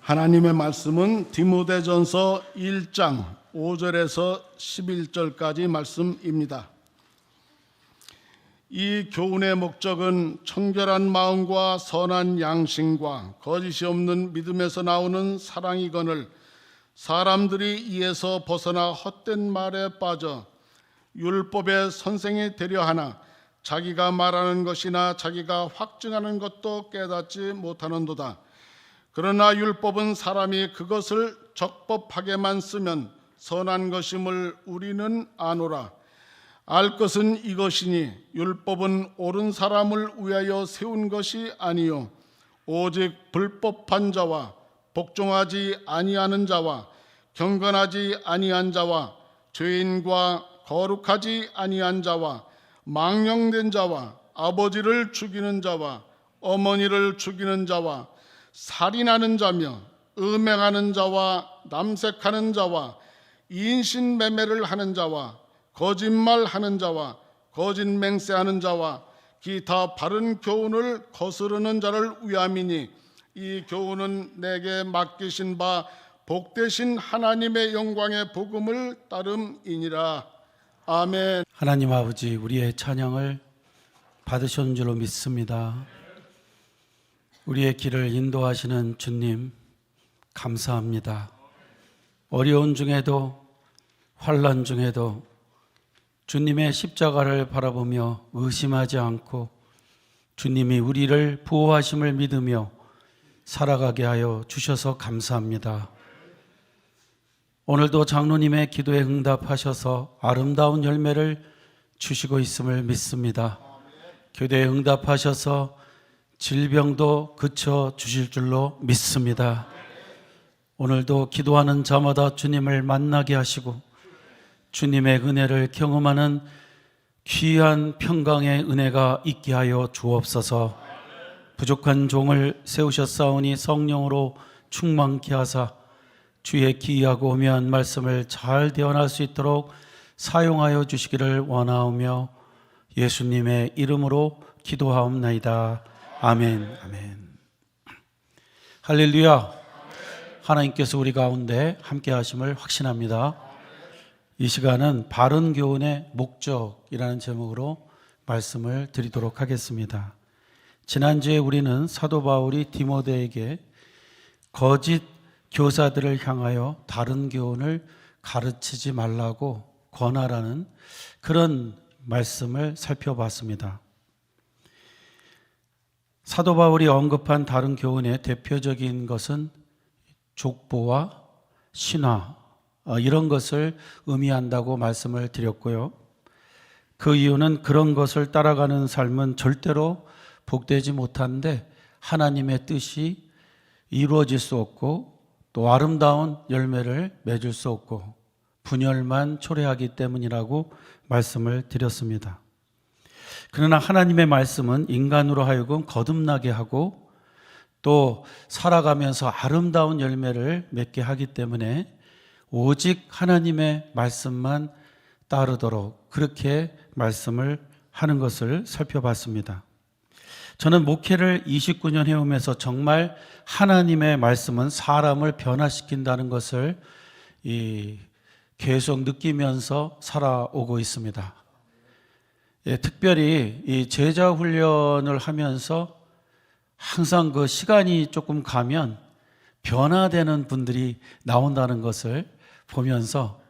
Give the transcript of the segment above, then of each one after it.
하나님의 말씀은 디모데전서 1장 5절에서 11절까지 말씀입니다. 이 교훈의 목적은 청결한 마음과 선한 양심과 거짓이 없는 믿음에서 나오는 사랑이거늘 사람들이 이에서 벗어나 헛된 말에 빠져 율법의 선생이 되려 하나 자기가 말하는 것이나 자기가 확증하는 것도 깨닫지 못하는도다. 그러나 율법은 사람이 그것을 적법하게만 쓰면 선한 것임을 우리는 아노라. 알 것은 이것이니 율법은 옳은 사람을 위하여 세운 것이 아니요 오직 불법한 자와 복종하지 아니하는 자와 경건하지 아니한 자와 죄인과 거룩하지 아니한 자와 망령된 자와 아버지를 죽이는 자와 어머니를 죽이는 자와 살인하는 자며 음행하는 자와 남색하는 자와 인신매매를 하는 자와 거짓말하는 자와 거짓 맹세하는 자와 기타 바른 교훈을 거스르는 자를 위함이니 이 교훈은 내게 맡기신 바 복되신 하나님의 영광의 복음을 따름이니라. 아멘. 하나님 아버지, 우리의 찬양을 받으셨는 줄로 믿습니다. 우리의 길을 인도하시는 주님 감사합니다. 어려운 중에도 환난 중에도 주님의 십자가를 바라보며 의심하지 않고 주님이 우리를 보호하심을 믿으며 살아가게 하여 주셔서 감사합니다. 오늘도 장로님의 기도에 응답하셔서 아름다운 열매를 주시고 있음을 믿습니다. 기도에 응답하셔서 질병도 그쳐 주실 줄로 믿습니다. 오늘도 기도하는 자마다 주님을 만나게 하시고 주님의 은혜를 경험하는 귀한 평강의 은혜가 있게 하여 주옵소서. 부족한 종을 세우셨사오니 성령으로 충만케 하사 주의 기이하고 오묘한 말씀을 잘 대언할 수 있도록 사용하여 주시기를 원하오며 예수님의 이름으로 기도하옵나이다. 아멘. 아멘. 할렐루야. 하나님께서 우리 가운데 함께 하심을 확신합니다. 이 시간은 바른 교훈의 목적이라는 제목으로 말씀을 드리도록 하겠습니다. 지난주에 우리는 사도 바울이 디모데에게 거짓 교사들을 향하여 다른 교훈을 가르치지 말라고 권하라는 그런 말씀을 살펴봤습니다. 사도 바울이 언급한 다른 교훈의 대표적인 것은 족보와 신화 이런 것을 의미한다고 말씀을 드렸고요. 그 이유는 그런 것을 따라가는 삶은 절대로 복되지 못한데 하나님의 뜻이 이루어질 수 없고 또 아름다운 열매를 맺을 수 없고 분열만 초래하기 때문이라고 말씀을 드렸습니다. 그러나 하나님의 말씀은 인간으로 하여금 거듭나게 하고 또 살아가면서 아름다운 열매를 맺게 하기 때문에 오직 하나님의 말씀만 따르도록 그렇게 말씀을 하는 것을 살펴봤습니다. 저는 목회를 29년 해오면서 정말 하나님의 말씀은 사람을 변화시킨다는 것을 계속 느끼면서 살아오고 있습니다. 특별히 이 제자 훈련을 하면서 항상 그 시간이 조금 가면 변화되는 분들이 나온다는 것을 보면서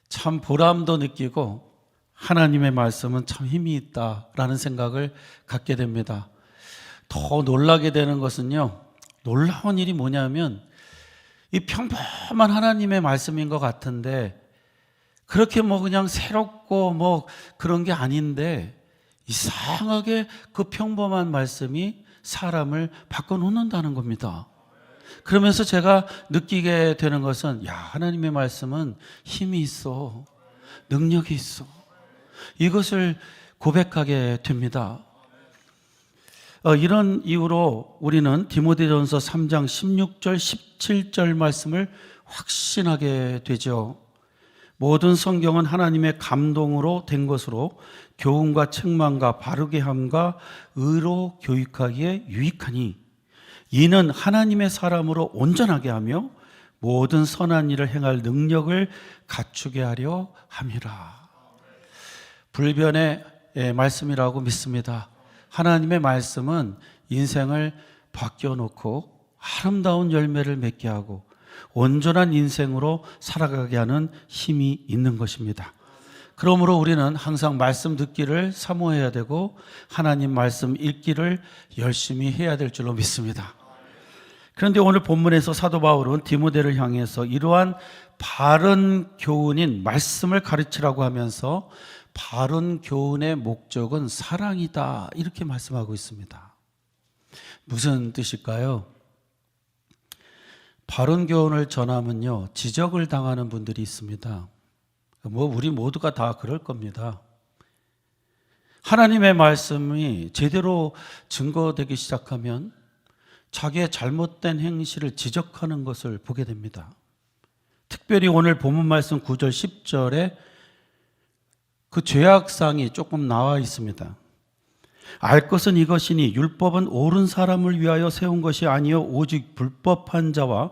참 보람도 느끼고 하나님의 말씀은 참 힘이 있다라는 생각을 갖게 됩니다. 더 놀라게 되는 것은요, 놀라운 일이 뭐냐면 이 평범한 하나님의 말씀인 것 같은데 그렇게 그냥 새롭고 그런 게 아닌데 이상하게 그 평범한 말씀이 사람을 바꿔놓는다는 겁니다. 그러면서 제가 느끼게 되는 것은 하나님의 말씀은 힘이 있어, 능력이 있어, 이것을 고백하게 됩니다. 이런 이유로 우리는 디모데전서 3장 16절 17절 말씀을 확신하게 되죠. 모든 성경은 하나님의 감동으로 된 것으로 교훈과 책망과 바르게 함과 의로 교육하기에 유익하니 이는 하나님의 사람으로 온전하게 하며 모든 선한 일을 행할 능력을 갖추게 하려 함이라. 불변의 말씀이라고 믿습니다. 하나님의 말씀은 인생을 바뀌어놓고 아름다운 열매를 맺게 하고 온전한 인생으로 살아가게 하는 힘이 있는 것입니다. 그러므로 우리는 항상 말씀 듣기를 사모해야 되고 하나님 말씀 읽기를 열심히 해야 될 줄로 믿습니다. 그런데 오늘 본문에서 사도 바울은 디모데를 향해서 이러한 바른 교훈인 말씀을 가르치라고 하면서 바른 교훈의 목적은 사랑이다 이렇게 말씀하고 있습니다. 무슨 뜻일까요? 바른 교훈을 전하면요 지적을 당하는 분들이 있습니다. 우리 모두가 다 그럴 겁니다. 하나님의 말씀이 제대로 증거되기 시작하면 자기의 잘못된 행실을 지적하는 것을 보게 됩니다. 특별히 오늘 본문 말씀 9절 10절에 그 죄악상이 조금 나와 있습니다. 알 것은 이것이니 율법은 옳은 사람을 위하여 세운 것이 아니요 오직 불법한 자와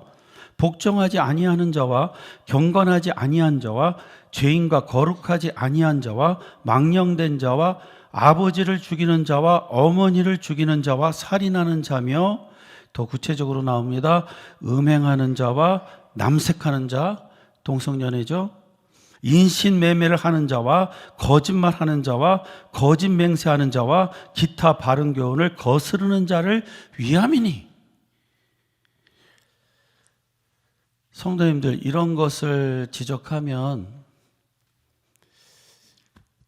복종하지 아니하는 자와 경건하지 아니한 자와 죄인과 거룩하지 아니한 자와 망령된 자와 아버지를 죽이는 자와 어머니를 죽이는 자와 살인하는 자며 더 구체적으로 나옵니다. 음행하는 자와 남색하는 자, 동성연애죠. 인신매매를 하는 자와 거짓말하는 자와 거짓 맹세하는 자와 기타 바른 교훈을 거스르는 자를 위함이니. 성도님들, 이런 것을 지적하면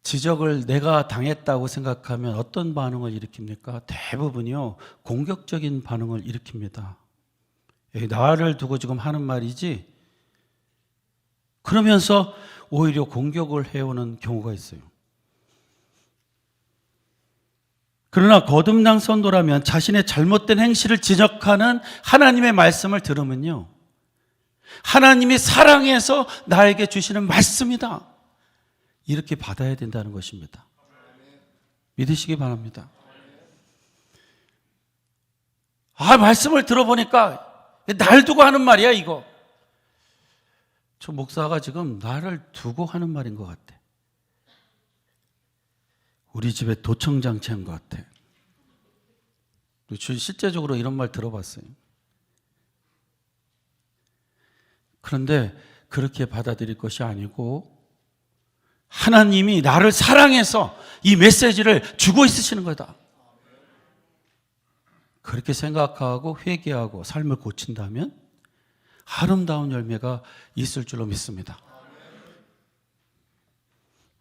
지적을 내가 당했다고 생각하면 어떤 반응을 일으킵니까? 대부분이요 공격적인 반응을 일으킵니다. 나를 두고 지금 하는 말이지? 그러면서 오히려 공격을 해오는 경우가 있어요. 그러나 거듭난 성도라면 자신의 잘못된 행실을 지적하는 하나님의 말씀을 들으면요 하나님이 사랑해서 나에게 주시는 말씀이다 이렇게 받아야 된다는 것입니다. 믿으시기 바랍니다. 말씀을 들어보니까 날 두고 하는 말이야 이거. 저 목사가 지금 나를 두고 하는 말인 것 같아. 우리 집에 도청장치한 것 같아. 실제적으로 이런 말 들어봤어요. 그런데 그렇게 받아들일 것이 아니고 하나님이 나를 사랑해서 이 메시지를 주고 있으시는 거다. 그렇게 생각하고 회개하고 삶을 고친다면 아름다운 열매가 있을 줄로 믿습니다.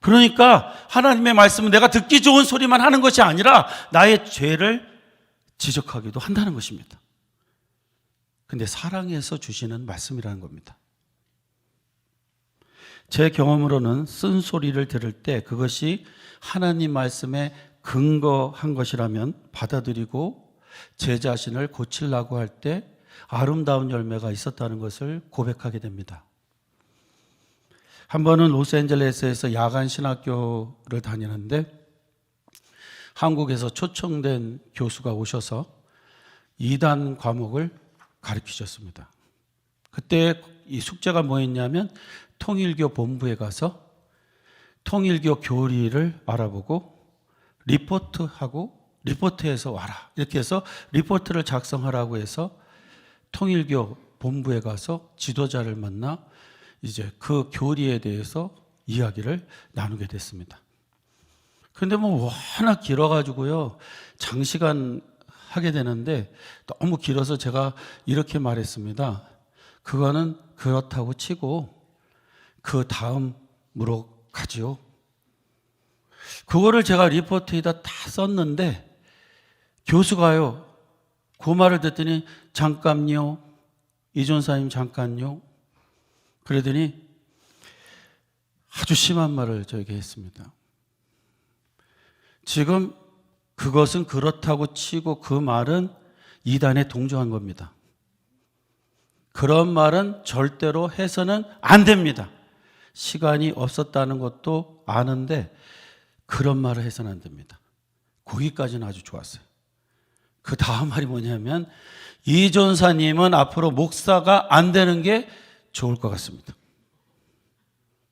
그러니까 하나님의 말씀은 내가 듣기 좋은 소리만 하는 것이 아니라 나의 죄를 지적하기도 한다는 것입니다. 근데 사랑해서 주시는 말씀이라는 겁니다. 제 경험으로는 쓴소리를 들을 때 그것이 하나님 말씀에 근거한 것이라면 받아들이고 제 자신을 고치려고 할 때 아름다운 열매가 있었다는 것을 고백하게 됩니다. 한 번은 로스앤젤레스에서 야간 신학교를 다니는데 한국에서 초청된 교수가 오셔서 2단 과목을 가르치셨습니다. 그때 이 숙제가 뭐였냐면 통일교 본부에 가서 통일교 교리를 알아보고 리포트해서 와라. 이렇게 해서 리포트를 작성하라고 해서 통일교 본부에 가서 지도자를 만나 이제 그 교리에 대해서 이야기를 나누게 됐습니다. 근데 워낙 길어가지고요 장시간 하게 되는데 너무 길어서 제가 이렇게 말했습니다. 그거는 그렇다고 치고 그 다음으로 가지요. 그거를 제가 리포트에다 다 썼는데 교수가요 그 말을 듣더니 잠깐요 이전사님 잠깐요 그러더니 아주 심한 말을 저에게 했습니다. 지금 그것은 그렇다고 치고 그 말은 이단에 동조한 겁니다. 그런 말은 절대로 해서는 안 됩니다. 시간이 없었다는 것도 아는데 그런 말을 해서는 안 됩니다. 거기까지는 아주 좋았어요. 그 다음 말이 뭐냐면 이 전사님은 앞으로 목사가 안 되는 게 좋을 것 같습니다.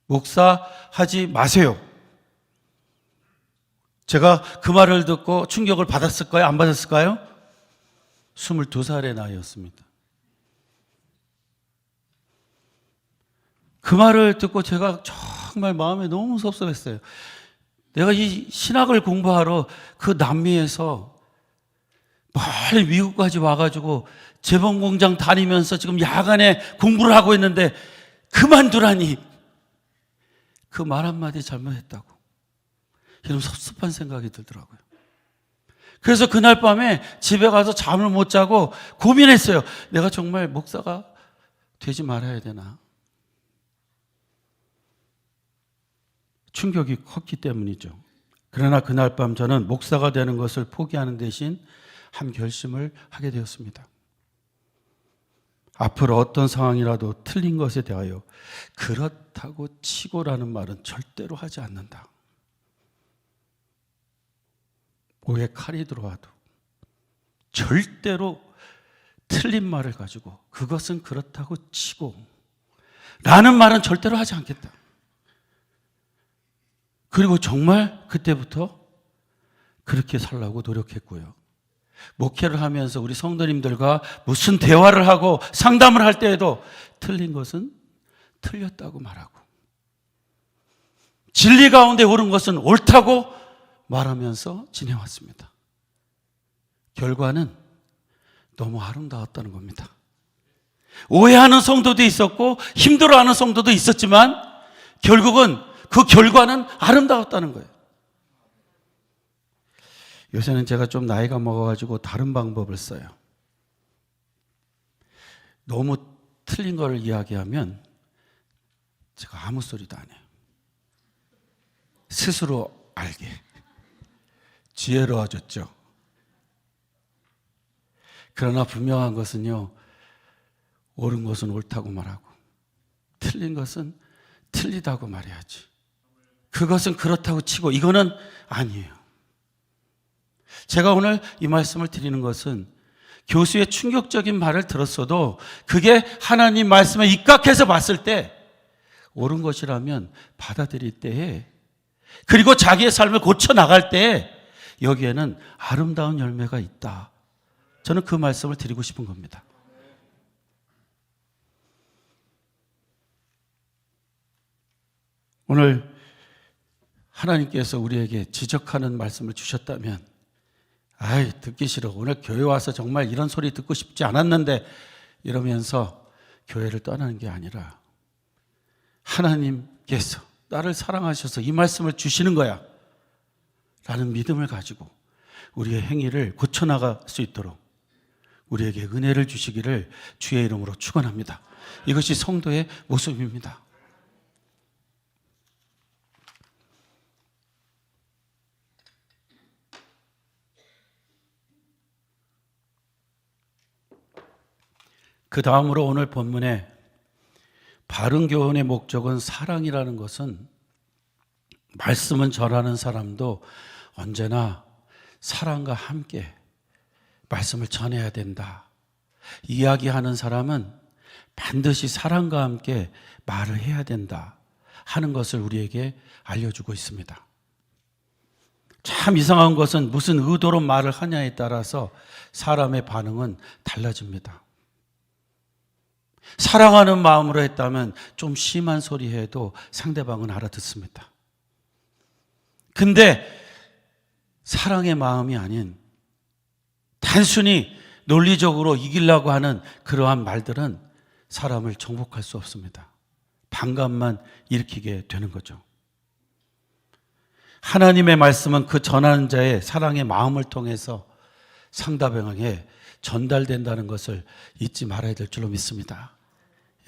목사하지 마세요. 제가 그 말을 듣고 충격을 받았을까요? 안 받았을까요? 22살의 나이였습니다. 그 말을 듣고 제가 정말 마음에 너무 섭섭했어요. 내가 이 신학을 공부하러 그 남미에서 멀리 미국까지 와가지고 재봉공장 다니면서 지금 야간에 공부를 하고 있는데 그만두라니, 그 말 한마디 잘못했다고 이런 섭섭한 생각이 들더라고요. 그래서 그날 밤에 집에 가서 잠을 못 자고 고민했어요. 내가 정말 목사가 되지 말아야 되나? 충격이 컸기 때문이죠. 그러나 그날 밤 저는 목사가 되는 것을 포기하는 대신 한 결심을 하게 되었습니다. 앞으로 어떤 상황이라도 틀린 것에 대하여 그렇다고 치고라는 말은 절대로 하지 않는다. 목에 칼이 들어와도 절대로 틀린 말을 가지고 그것은 그렇다고 치고 라는 말은 절대로 하지 않겠다. 그리고 정말 그때부터 그렇게 살라고 노력했고요. 목회를 하면서 우리 성도님들과 무슨 대화를 하고 상담을 할 때에도 틀린 것은 틀렸다고 말하고 진리 가운데 옳은 것은 옳다고 말하면서 지내왔습니다. 결과는 너무 아름다웠다는 겁니다. 오해하는 성도도 있었고 힘들어하는 성도도 있었지만 결국은 그 결과는 아름다웠다는 거예요. 요새는 제가 좀 나이가 먹어가지고 다른 방법을 써요. 너무 틀린 걸 이야기하면 제가 아무 소리도 안 해요. 스스로 알게. 지혜로워졌죠. 그러나 분명한 것은요, 옳은 것은 옳다고 말하고 틀린 것은 틀리다고 말해야지. 그것은 그렇다고 치고 이거는 아니에요. 제가 오늘 이 말씀을 드리는 것은 교수의 충격적인 말을 들었어도 그게 하나님 말씀에 입각해서 봤을 때 옳은 것이라면 받아들일 때에, 그리고 자기의 삶을 고쳐나갈 때에 여기에는 아름다운 열매가 있다. 저는 그 말씀을 드리고 싶은 겁니다. 오늘 하나님께서 우리에게 지적하는 말씀을 주셨다면, 아이, 듣기 싫어. 오늘 교회 와서 정말 이런 소리 듣고 싶지 않았는데 이러면서 교회를 떠나는 게 아니라 하나님께서 나를 사랑하셔서 이 말씀을 주시는 거야 라는 믿음을 가지고 우리의 행위를 고쳐나갈 수 있도록 우리에게 은혜를 주시기를 주의 이름으로 축원합니다. 이것이 성도의 모습입니다. 그 다음으로 오늘 본문에 바른 교훈의 목적은 사랑이라는 것은, 말씀은 전하는 사람도 언제나 사랑과 함께 말씀을 전해야 된다. 이야기하는 사람은 반드시 사랑과 함께 말을 해야 된다 하는 것을 우리에게 알려주고 있습니다. 참 이상한 것은 무슨 의도로 말을 하냐에 따라서 사람의 반응은 달라집니다. 사랑하는 마음으로 했다면 좀 심한 소리 해도 상대방은 알아듣습니다. 근데 사랑의 마음이 아닌 단순히 논리적으로 이기려고 하는 그러한 말들은 사람을 정복할 수 없습니다. 반감만 일으키게 되는 거죠. 하나님의 말씀은 그 전하는 자의 사랑의 마음을 통해서 상대방에게 전달된다는 것을 잊지 말아야 될 줄로 믿습니다.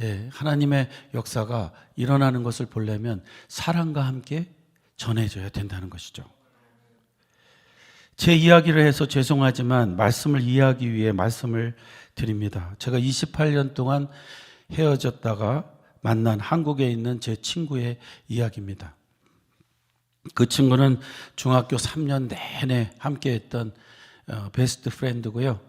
예, 하나님의 역사가 일어나는 것을 보려면 사랑과 함께 전해져야 된다는 것이죠. 제 이야기를 해서 죄송하지만 말씀을 이해하기 위해 말씀을 드립니다. 제가 28년 동안 헤어졌다가 만난 한국에 있는 제 친구의 이야기입니다. 그 친구는 중학교 3년 내내 함께했던 베스트 프렌드고요.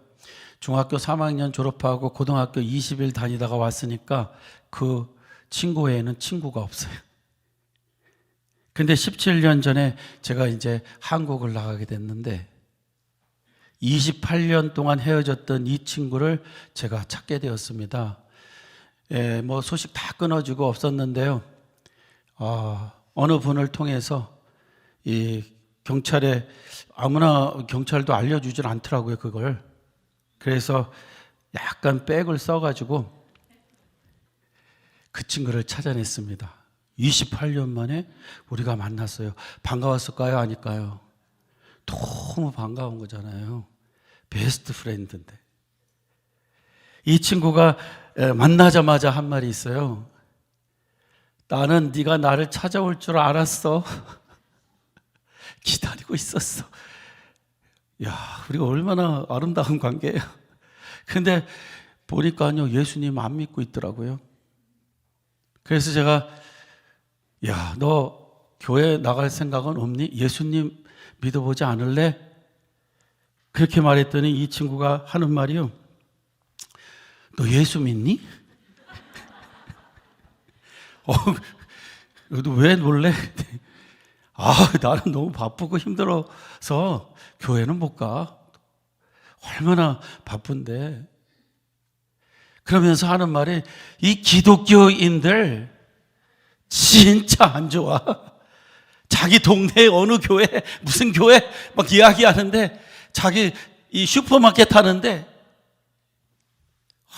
중학교 3학년 졸업하고 고등학교 20일 다니다가 왔으니까 그 친구 외에는 친구가 없어요. 근데 17년 전에 제가 이제 한국을 나가게 됐는데 28년 동안 헤어졌던 이 친구를 제가 찾게 되었습니다. 뭐 소식 다 끊어지고 없었는데요. 어느 분을 통해서 이 경찰에 아무나 경찰도 알려주질 않더라고요, 그걸. 그래서 약간 백을 써가지고 그 친구를 찾아냈습니다. 28년 만에 우리가 만났어요. 반가웠을까요? 아닐까요? 너무 반가운 거잖아요. 베스트 프렌드인데. 이 친구가 만나자마자 한 말이 있어요. 나는 네가 나를 찾아올 줄 알았어. 기다리고 있었어. 야, 우리가 얼마나 아름다운 관계예요. 근데 보니까요, 예수님 안 믿고 있더라고요. 그래서 제가 야, 너 교회 나갈 생각은 없니? 예수님 믿어보지 않을래? 그렇게 말했더니 이 친구가 하는 말이요. 너 예수 믿니? 너 왜 놀래? 나는 너무 바쁘고 힘들어서 교회는 못 가. 얼마나 바쁜데. 그러면서 하는 말이 이 기독교인들 진짜 안 좋아. 자기 동네에 어느 교회, 무슨 교회 막 이야기하는데 자기 이 슈퍼마켓 하는데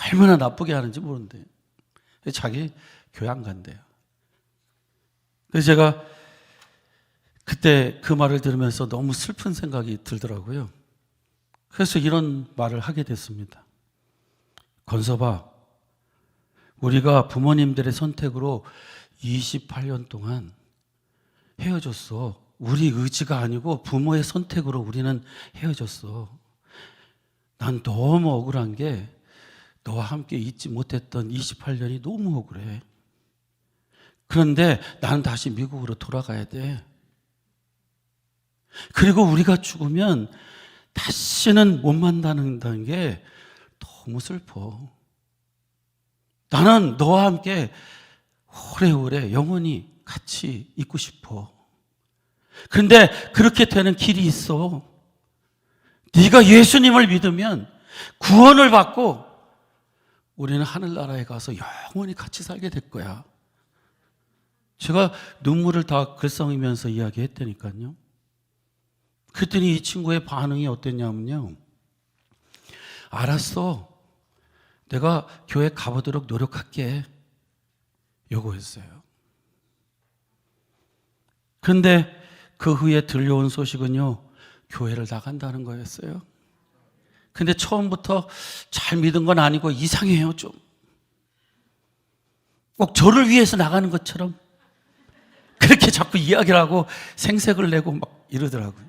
얼마나 나쁘게 하는지 모른대. 자기 교회 안 간대요. 그래서 제가 그때 그 말을 들으면서 너무 슬픈 생각이 들더라고요. 그래서 이런 말을 하게 됐습니다. 건서봐, 우리가 부모님들의 선택으로 28년 동안 헤어졌어. 우리 의지가 아니고 부모의 선택으로 우리는 헤어졌어. 난 너무 억울한 게 너와 함께 있지 못했던 28년이 너무 억울해. 그런데 나는 다시 미국으로 돌아가야 돼. 그리고 우리가 죽으면 다시는 못 만나는다는 게 너무 슬퍼. 나는 너와 함께 오래오래 영원히 같이 있고 싶어. 그런데 그렇게 되는 길이 있어. 네가 예수님을 믿으면 구원을 받고 우리는 하늘나라에 가서 영원히 같이 살게 될 거야. 제가 눈물을 다 글썽이면서 이야기했다니까요. 그랬더니 이 친구의 반응이 어땠냐면요. 알았어. 내가 교회 가보도록 노력할게. 요거였어요. 그런데 그 후에 들려온 소식은요, 교회를 나간다는 거였어요. 근데 처음부터 잘 믿은 건 아니고 이상해요, 좀. 꼭 저를 위해서 나가는 것처럼 그렇게 자꾸 이야기를 하고 생색을 내고 막 이러더라고요.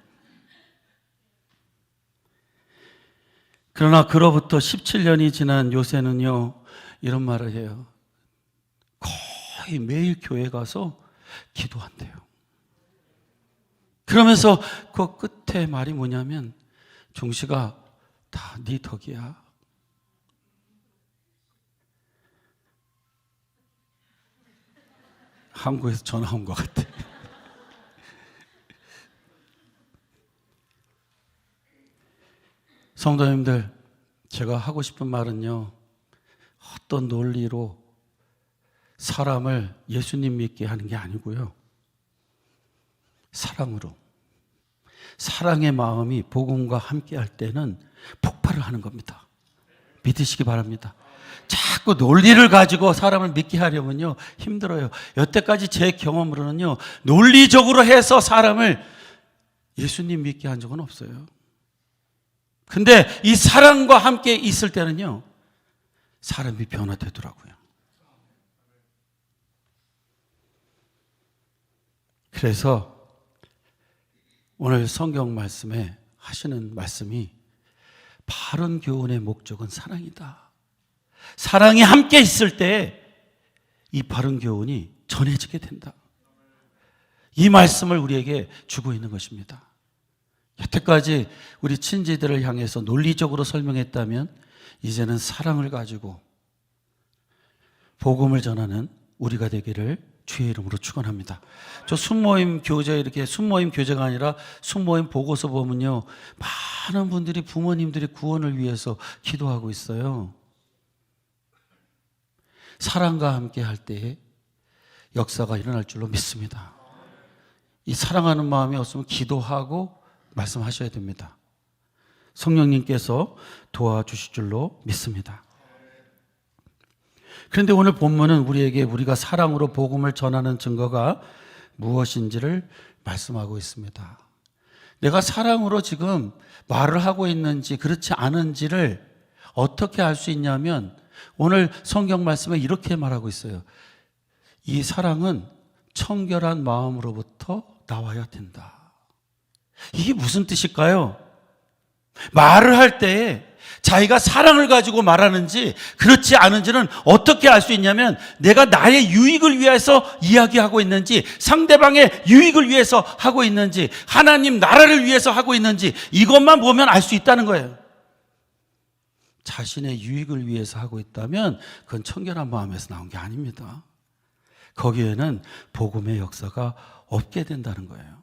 그러나 그로부터 17년이 지난 요새는요, 이런 말을 해요. 거의 매일 교회 가서 기도한대요. 그러면서 그 끝에 말이 뭐냐면, 종식아, 다 네 덕이야. 한국에서 전화 온 것 같아. 성도님들, 제가 하고 싶은 말은요, 어떤 논리로 사람을 예수님 믿게 하는 게 아니고요, 사랑으로, 사랑의 마음이 복음과 함께 할 때는 폭발을 하는 겁니다. 믿으시기 바랍니다. 자꾸 논리를 가지고 사람을 믿게 하려면요, 힘들어요. 여태까지 제 경험으로는요, 논리적으로 해서 사람을 예수님 믿게 한 적은 없어요. 근데 이 사랑과 함께 있을 때는요, 사람이 변화되더라고요. 그래서 오늘 성경 말씀에 하시는 말씀이 바른 교훈의 목적은 사랑이다. 사랑이 함께 있을 때 이 바른 교훈이 전해지게 된다. 이 말씀을 우리에게 주고 있는 것입니다. 여태까지 우리 친지들을 향해서 논리적으로 설명했다면 이제는 사랑을 가지고 복음을 전하는 우리가 되기를 주의 이름으로 축원합니다. 저 순모임 교재, 이렇게 순모임 교재가 아니라 순모임 보고서 보면요, 많은 분들이 부모님들의 구원을 위해서 기도하고 있어요. 사랑과 함께 할 때에 역사가 일어날 줄로 믿습니다. 이 사랑하는 마음이 없으면 기도하고 말씀하셔야 됩니다. 성령님께서 도와주실 줄로 믿습니다. 그런데 오늘 본문은 우리에게 우리가 사랑으로 복음을 전하는 증거가 무엇인지를 말씀하고 있습니다. 내가 사랑으로 지금 말을 하고 있는지 그렇지 않은지를 어떻게 알 수 있냐면 오늘 성경 말씀에 이렇게 말하고 있어요. 이 사랑은 청결한 마음으로부터 나와야 된다. 이게 무슨 뜻일까요? 말을 할 때에 자기가 사랑을 가지고 말하는지 그렇지 않은지는 어떻게 알 수 있냐면 내가 나의 유익을 위해서 이야기하고 있는지 상대방의 유익을 위해서 하고 있는지 하나님 나라를 위해서 하고 있는지 이것만 보면 알 수 있다는 거예요. 자신의 유익을 위해서 하고 있다면 그건 청결한 마음에서 나온 게 아닙니다. 거기에는 복음의 역사가 없게 된다는 거예요.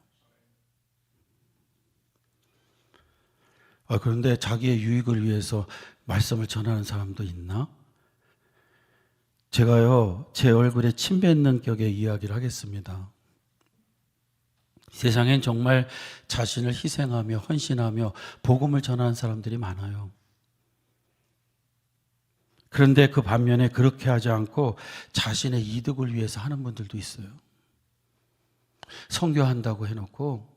그런데 자기의 유익을 위해서 말씀을 전하는 사람도 있나? 제가요, 제 얼굴에 침 뱉는 격의 이야기를 하겠습니다. 세상엔 정말 자신을 희생하며 헌신하며 복음을 전하는 사람들이 많아요. 그런데 그 반면에 그렇게 하지 않고 자신의 이득을 위해서 하는 분들도 있어요. 선교한다고 해놓고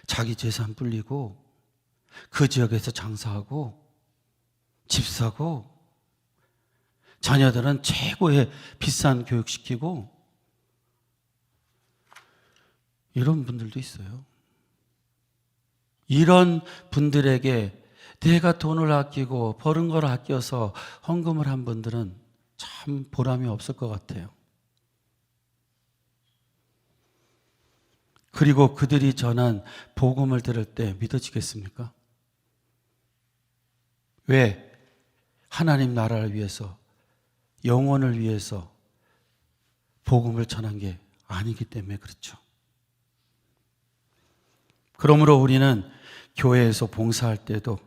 자기 재산 불리고 그 지역에서 장사하고 집 사고 자녀들은 최고의 비싼 교육시키고 이런 분들도 있어요. 이런 분들에게 내가 돈을 아끼고 버는 걸 아껴서 헌금을 한 분들은 참 보람이 없을 것 같아요. 그리고 그들이 전한 복음을 들을 때 믿어지겠습니까? 왜? 하나님 나라를 위해서, 영혼을 위해서 복음을 전한 게 아니기 때문에 그렇죠. 그러므로 우리는 교회에서 봉사할 때도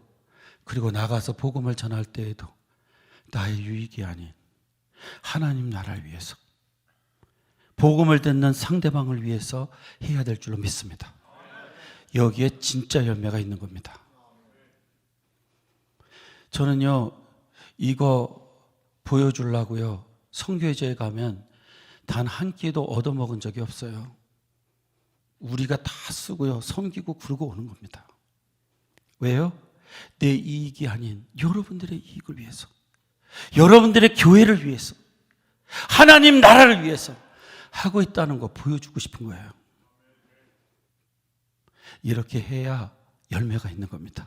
그리고 나가서 복음을 전할 때에도 나의 유익이 아닌 하나님 나라를 위해서 복음을 듣는 상대방을 위해서 해야 될 줄로 믿습니다. 여기에 진짜 열매가 있는 겁니다. 저는요, 이거 보여주려고요, 선교회제에 가면 단 한 끼도 얻어먹은 적이 없어요. 우리가 다 쓰고요, 섬기고 그러고 오는 겁니다. 왜요? 내 이익이 아닌 여러분들의 이익을 위해서, 여러분들의 교회를 위해서, 하나님 나라를 위해서 하고 있다는 거 보여주고 싶은 거예요. 이렇게 해야 열매가 있는 겁니다.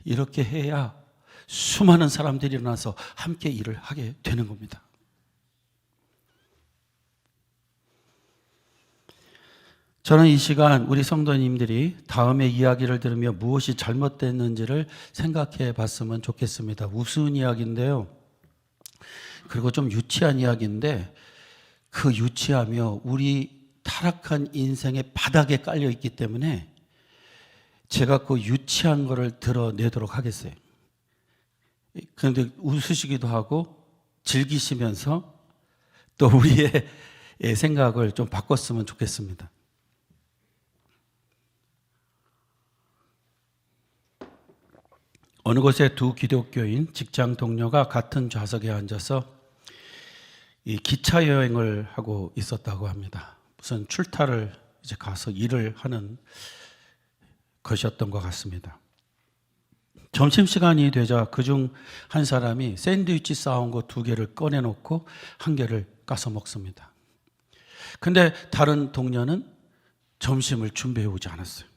이렇게 해야 수많은 사람들이 일어나서 함께 일을 하게 되는 겁니다. 저는 이 시간 우리 성도님들이 다음의 이야기를 들으며 무엇이 잘못됐는지를 생각해 봤으면 좋겠습니다. 우스운 이야기인데요. 그리고 좀 유치한 이야기인데 그 유치하며 우리 타락한 인생의 바닥에 깔려 있기 때문에 제가 그 유치한 거를 드러내도록 하겠어요. 그런데 웃으시기도 하고 즐기시면서 또 우리의 생각을 좀 바꿨으면 좋겠습니다. 어느 곳에 두 기독교인 직장 동료가 같은 좌석에 앉아서 이 기차 여행을 하고 있었다고 합니다. 무슨 출타를 이제 가서 일을 하는 것이었던 것 같습니다. 점심시간이 되자 그중 한 사람이 샌드위치 싸온 거 2개를 꺼내놓고 1개를 까서 먹습니다. 근데 다른 동료는 점심을 준비해 오지 않았어요.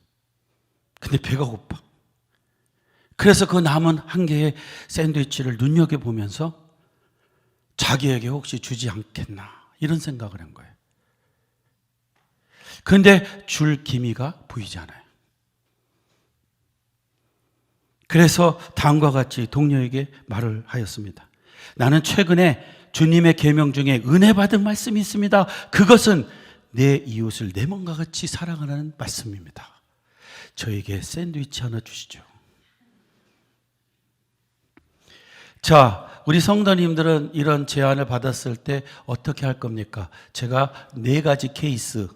근데 배가 고파. 그래서 그 남은 1개의 샌드위치를 눈여겨보면서 자기에게 혹시 주지 않겠나 이런 생각을 한 거예요. 그런데 줄 기미가 보이지 않아요. 그래서 다음과 같이 동료에게 말을 하였습니다. 나는 최근에 주님의 계명 중에 은혜 받은 말씀이 있습니다. 그것은 내 이웃을 내 몸과 같이 사랑하라는 말씀입니다. 저에게 샌드위치 하나 주시죠. 자, 우리 성도님들은 이런 제안을 받았을 때 어떻게 할 겁니까? 제가 4가지 케이스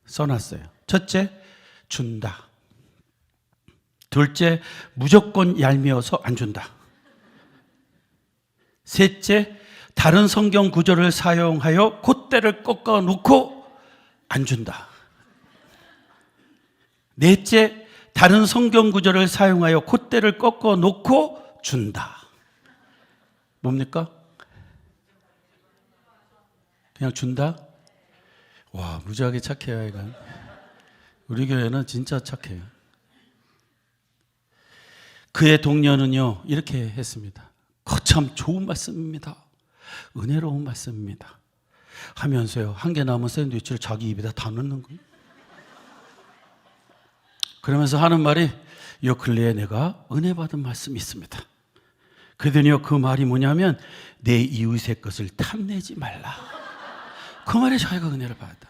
써놨어요. 첫째, 준다. 둘째, 무조건 얄미워서 안 준다. 셋째, 다른 성경 구절을 사용하여 콧대를 꺾어 놓고 안 준다. 넷째, 다른 성경 구절을 사용하여 콧대를 꺾어 놓고 준다. 뭡니까? 그냥 준다? 와, 무지하게 착해요, 이건. 우리 교회는 진짜 착해요. 그의 동료는요, 이렇게 했습니다. 참 좋은 말씀입니다. 은혜로운 말씀입니다. 하면서요, 한 개 남은 샌드위치를 자기 입에다 다 넣는 거예요. 그러면서 하는 말이, 요 근래에 내가 은혜 받은 말씀이 있습니다. 그러더니요, 그 말이 뭐냐면, 내 이웃의 것을 탐내지 말라. 그 말에 자기가 은혜를 받았다.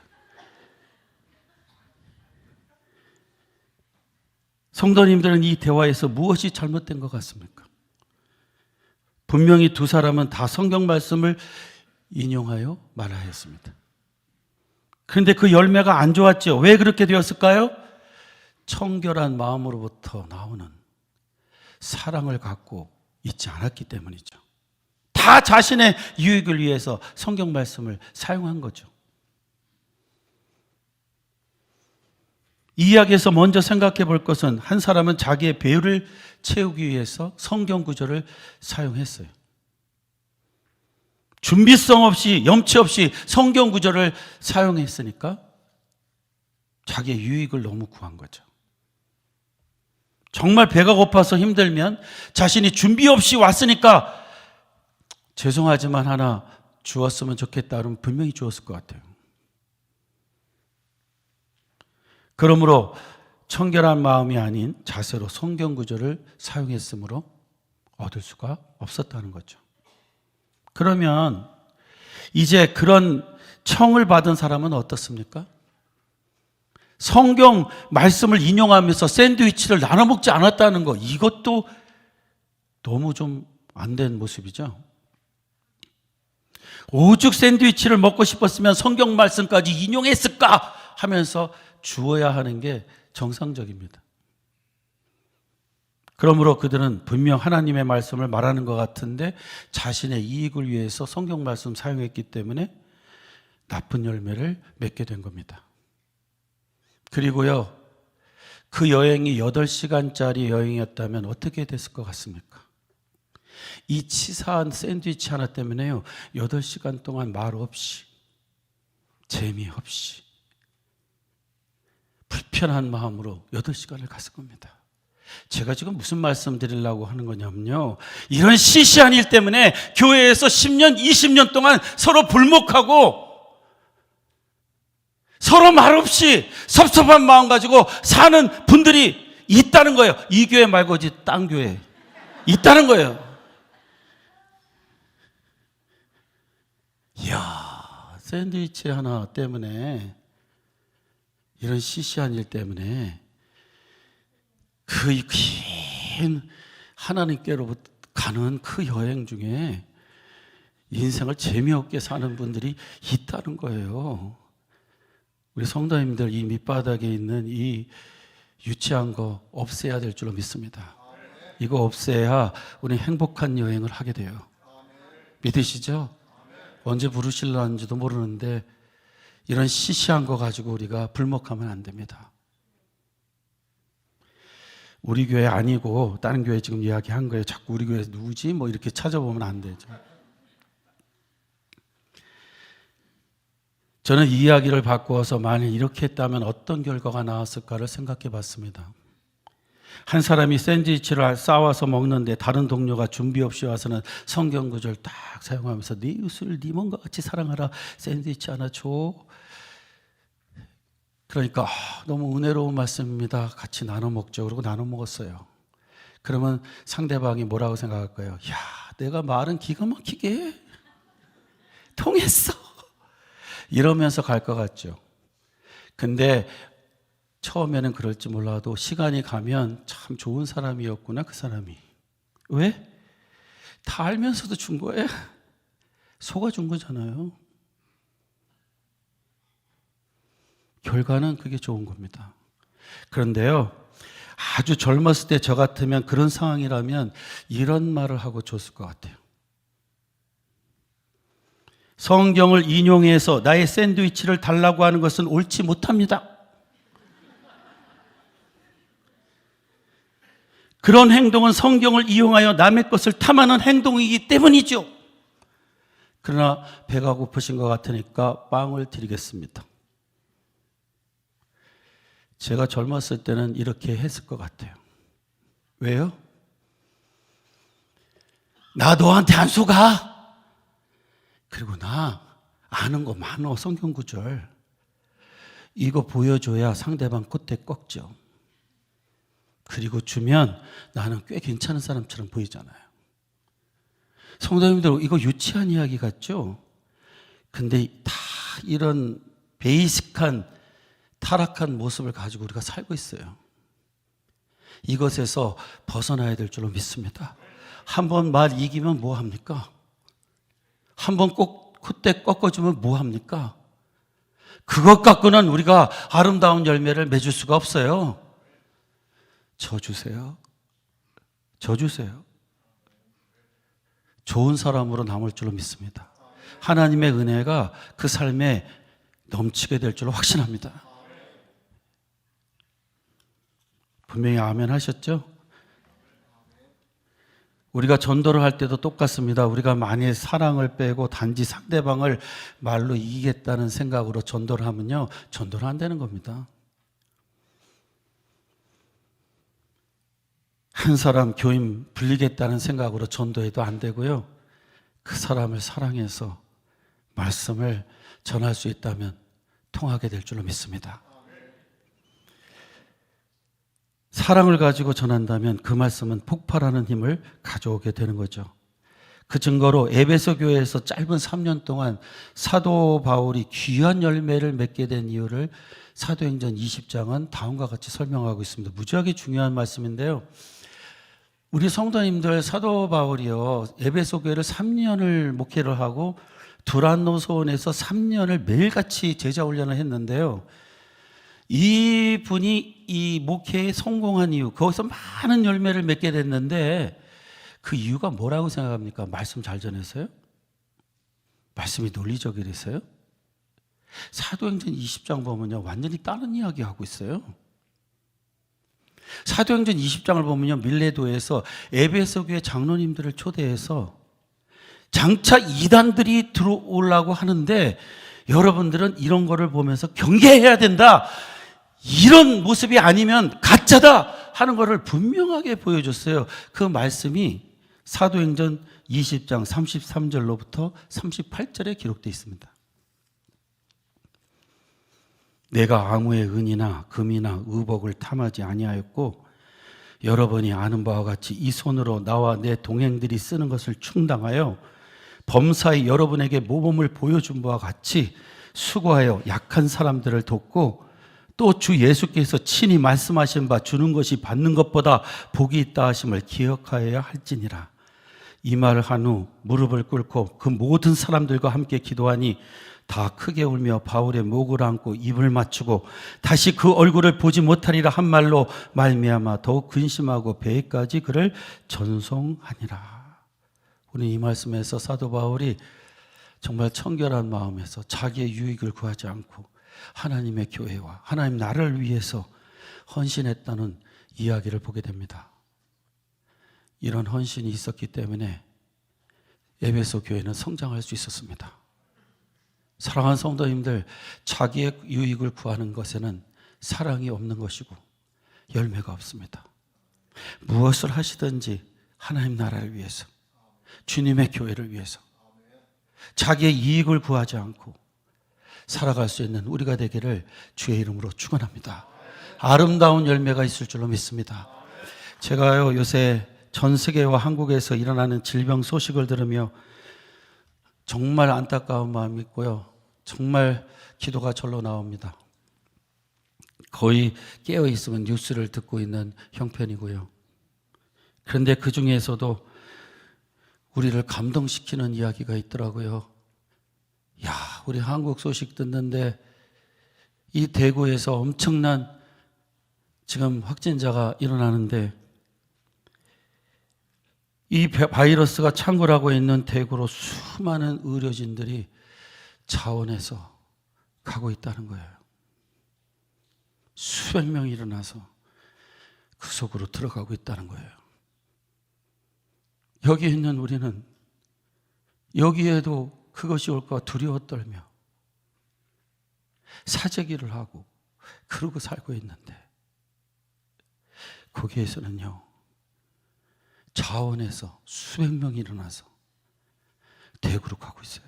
성도님들은 이 대화에서 무엇이 잘못된 것 같습니까? 분명히 두 사람은 다 성경 말씀을 인용하여 말하였습니다. 그런데 그 열매가 안 좋았죠. 왜 그렇게 되었을까요? 청결한 마음으로부터 나오는 사랑을 갖고 있지 않았기 때문이죠. 다 자신의 유익을 위해서 성경 말씀을 사용한 거죠. 이 이야기에서 먼저 생각해 볼 것은 한 사람은 자기의 배를 채우기 위해서 성경 구절을 사용했어요. 준비성 없이, 염치 없이 성경 구절을 사용했으니까 자기의 유익을 너무 구한 거죠. 정말 배가 고파서 힘들면 자신이 준비 없이 왔으니까 죄송하지만 하나 주었으면 좋겠다 그러면 분명히 주었을 것 같아요. 그러므로 청결한 마음이 아닌 자세로 성경 구절을 사용했으므로 얻을 수가 없었다는 거죠. 그러면 이제 그런 청을 받은 사람은 어떻습니까? 성경 말씀을 인용하면서 샌드위치를 나눠 먹지 않았다는 거, 이것도 너무 좀 안 된 모습이죠. 오죽 샌드위치를 먹고 싶었으면 성경 말씀까지 인용했을까 하면서 주어야 하는 게 정상적입니다. 그러므로 그들은 분명 하나님의 말씀을 말하는 것 같은데 자신의 이익을 위해서 성경 말씀 사용했기 때문에 나쁜 열매를 맺게 된 겁니다. 그리고요, 그 여행이 8시간짜리 여행이었다면 어떻게 됐을 것 같습니까? 이 치사한 샌드위치 하나 때문에요, 8시간 동안 말 없이, 재미없이, 불편한 마음으로 8시간을 갔을 겁니다. 제가 지금 무슨 말씀 드리려고 하는 거냐면요, 이런 시시한 일 때문에 교회에서 10년, 20년 동안 서로 불목하고 서로 말없이 섭섭한 마음 가지고 사는 분들이 있다는 거예요. 이 교회 말고 딴 교회 있다는 거예요. 이야, 샌드위치 하나 때문에, 이런 시시한 일 때문에 그 긴 하나님께로 가는 그 여행 중에 인생을 재미없게 사는 분들이 있다는 거예요. 우리 성도님들, 이 밑바닥에 있는 이 유치한 거 없애야 될 줄로 믿습니다. 이거 없애야 우리 행복한 여행을 하게 돼요. 믿으시죠? 언제 부르실런지도 모르는데 이런 시시한 거 가지고 우리가 불목하면 안 됩니다. 우리 교회 아니고 다른 교회 지금 이야기한 거예요. 자꾸 우리 교회 누구지? 뭐 이렇게 찾아보면 안 되죠. 저는 이 이야기를 바꾸어서 만일 이렇게 했다면 어떤 결과가 나왔을까를 생각해 봤습니다. 한 사람이 샌드위치를 싸와서 먹는데 다른 동료가 준비 없이 와서는 성경 구절 딱 사용하면서 네 이웃을 네 몸과 같이 사랑하라, 샌드위치 하나 줘. 그러니까 너무 은혜로운 말씀입니다. 같이 나눠 먹죠. 그리고 나눠 먹었어요. 그러면 상대방이 뭐라고 생각할 거예요? 야, 내가 말은 기가 막히게 통했어. 이러면서 갈 것 같죠. 근데 처음에는 그럴지 몰라도 시간이 가면 참 좋은 사람이었구나, 그 사람이. 왜? 다 알면서도 준 거예요. 속아준 거잖아요. 결과는 그게 좋은 겁니다. 그런데요, 아주 젊었을 때 저 같으면 그런 상황이라면 이런 말을 하고 줬을 것 같아요. 성경을 인용해서 나의 샌드위치를 달라고 하는 것은 옳지 못합니다. 그런 행동은 성경을 이용하여 남의 것을 탐하는 행동이기 때문이죠. 그러나 배가 고프신 것 같으니까 빵을 드리겠습니다. 제가 젊었을 때는 이렇게 했을 것 같아요. 왜요? 나 너한테 안 속아. 그리고 나 아는 거 많어, 성경 구절. 이거 보여줘야 상대방 콧대 꺾죠. 그리고 주면 나는 꽤 괜찮은 사람처럼 보이잖아요. 성도님들, 이거 유치한 이야기 같죠? 근데 다 이런 베이직한 타락한 모습을 가지고 우리가 살고 있어요. 이것에서 벗어나야 될 줄로 믿습니다. 한번 말 이기면 뭐 합니까? 한번 꼭 콧대 꺾어주면 뭐 합니까? 그것 갖고는 우리가 아름다운 열매를 맺을 수가 없어요. 저 주세요. 저 주세요. 좋은 사람으로 남을 줄로 믿습니다. 하나님의 은혜가 그 삶에 넘치게 될 줄로 확신합니다. 분명히 아멘 하셨죠? 우리가 전도를 할 때도 똑같습니다. 우리가 만일 사랑을 빼고 단지 상대방을 말로 이기겠다는 생각으로 전도를 하면요, 전도는 안 되는 겁니다. 한 사람 교인 불리겠다는 생각으로 전도해도 안 되고요. 그 사람을 사랑해서 말씀을 전할 수 있다면 통하게 될 줄로 믿습니다. 사랑을 가지고 전한다면 그 말씀은 폭발하는 힘을 가져오게 되는 거죠. 그 증거로 에베소 교회에서 짧은 3년 동안 사도 바울이 귀한 열매를 맺게 된 이유를 사도행전 20장은 다음과 같이 설명하고 있습니다. 무지하게 중요한 말씀인데요. 우리 성도님들, 사도 바울이요, 에베소 교회를 3년을 목회를 하고 두란노 소원에서 3년을 매일같이 제자 훈련을 했는데요. 이 분이 이 목회에 성공한 이유, 거기서 많은 열매를 맺게 됐는데 그 이유가 뭐라고 생각합니까? 말씀 잘 전해서요? 말씀이 논리적이라서요? 사도행전 20장 보면요, 완전히 다른 이야기 하고 있어요. 사도행전 20장을 보면요, 밀레도에서 에베소 교회 장로님들을 초대해서 장차 이단들이 들어오려고 하는데 여러분들은 이런 거를 보면서 경계해야 된다, 이런 모습이 아니면 가짜다 하는 거를 분명하게 보여줬어요. 그 말씀이 사도행전 20장 33절로부터 38절에 기록되어 있습니다. 내가 아무의 은이나 금이나 의복을 탐하지 아니하였고 여러분이 아는 바와 같이 이 손으로 나와 내 동행들이 쓰는 것을 충당하여 범사에 여러분에게 모범을 보여준 바와 같이 수고하여 약한 사람들을 돕고 또 주 예수께서 친히 말씀하신 바 주는 것이 받는 것보다 복이 있다 하심을 기억하여야 할지니라. 이 말을 한 후 무릎을 꿇고 그 모든 사람들과 함께 기도하니 다 크게 울며 바울의 목을 안고 입을 맞추고 다시 그 얼굴을 보지 못하리라 한 말로 말미암아 더욱 근심하고 배에까지 그를 전송하니라. 우리 이 말씀에서 사도 바울이 정말 청결한 마음에서 자기의 유익을 구하지 않고 하나님의 교회와 하나님 나라를 위해서 헌신했다는 이야기를 보게 됩니다. 이런 헌신이 있었기 때문에 에베소 교회는 성장할 수 있었습니다. 사랑하는 성도님들, 자기의 유익을 구하는 것에는 사랑이 없는 것이고 열매가 없습니다. 무엇을 하시든지 하나님 나라를 위해서, 주님의 교회를 위해서 자기의 이익을 구하지 않고 살아갈 수 있는 우리가 되기를 주의 이름으로 축원합니다. 아름다운 열매가 있을 줄로 믿습니다. 제가요 요새 전 세계와 한국에서 일어나는 질병 소식을 들으며 정말 안타까운 마음이 있고요. 정말 기도가 절로 나옵니다. 거의 깨어 있으면 뉴스를 듣고 있는 형편이고요. 그런데 그 중에서도 우리를 감동시키는 이야기가 있더라고요. 야, 우리 한국 소식 듣는데 이 대구에서 엄청난 지금 확진자가 일어나는데 이 바이러스가 창궐하고 있는 대구로 수많은 의료진들이 자원해서 가고 있다는 거예요. 수백 명이 일어나서 그 속으로 들어가고 있다는 거예요. 여기 있는 우리는 여기에도 그것이 올까 두려워 떨며 사재기를 하고 그러고 살고 있는데 거기에서는요 자원해서 수백 명이 일어나서 대구로 가고 있어요.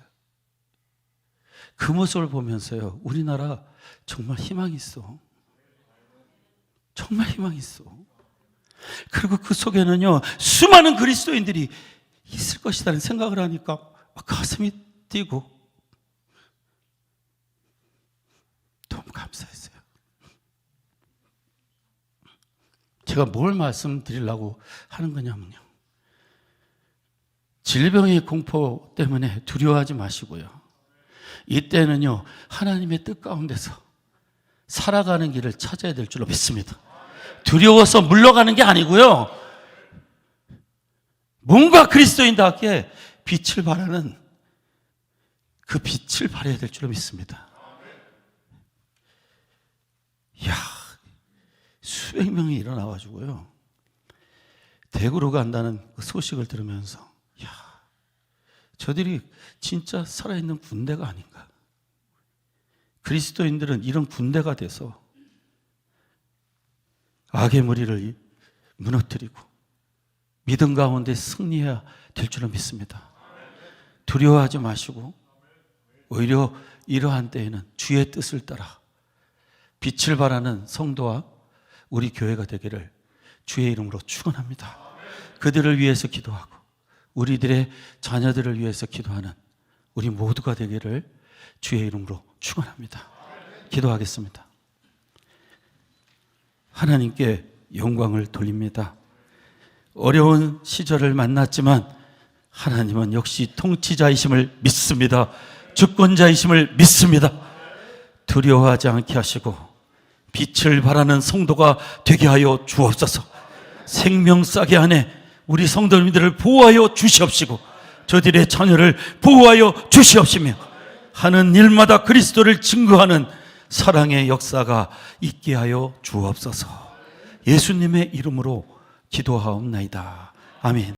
그 모습을 보면서요 우리나라 정말 희망이 있어. 정말 희망이 있어. 그리고 그 속에는요 수많은 그리스도인들이 있을 것이라는 생각을 하니까 가슴이 뛰고 너무 감사했어요. 제가 뭘 말씀드리려고 하는 거냐면요, 질병의 공포 때문에 두려워하지 마시고요, 이때는요 하나님의 뜻 가운데서 살아가는 길을 찾아야 될 줄로 믿습니다. 두려워서 물러가는 게 아니고요, 뭔가 그리스도인답게 빛을 발하는 그 빛을 발해야 될 줄로 믿습니다. 이야, 수백 명이 일어나가지고요 대구로 간다는 그 소식을 들으면서 이야, 저들이 진짜 살아있는 군대가 아닌가. 그리스도인들은 이런 군대가 돼서 악의 무리를 무너뜨리고 믿음 가운데 승리해야 될 줄로 믿습니다. 두려워하지 마시고 오히려 이러한 때에는 주의 뜻을 따라 빛을 발하는 성도와 우리 교회가 되기를 주의 이름으로 축원합니다. 그들을 위해서 기도하고 우리들의 자녀들을 위해서 기도하는 우리 모두가 되기를 주의 이름으로 축원합니다. 기도하겠습니다. 하나님께 영광을 돌립니다. 어려운 시절을 만났지만 하나님은 역시 통치자이심을 믿습니다. 주권자이심을 믿습니다. 두려워하지 않게 하시고 빛을 발하는 성도가 되게 하여 주옵소서. 생명싸게 안에 우리 성도님들을 보호하여 주시옵시고 저들의 자녀를 보호하여 주시옵시며 하는 일마다 그리스도를 증거하는 사랑의 역사가 있게 하여 주옵소서. 예수님의 이름으로 기도하옵나이다. 아멘.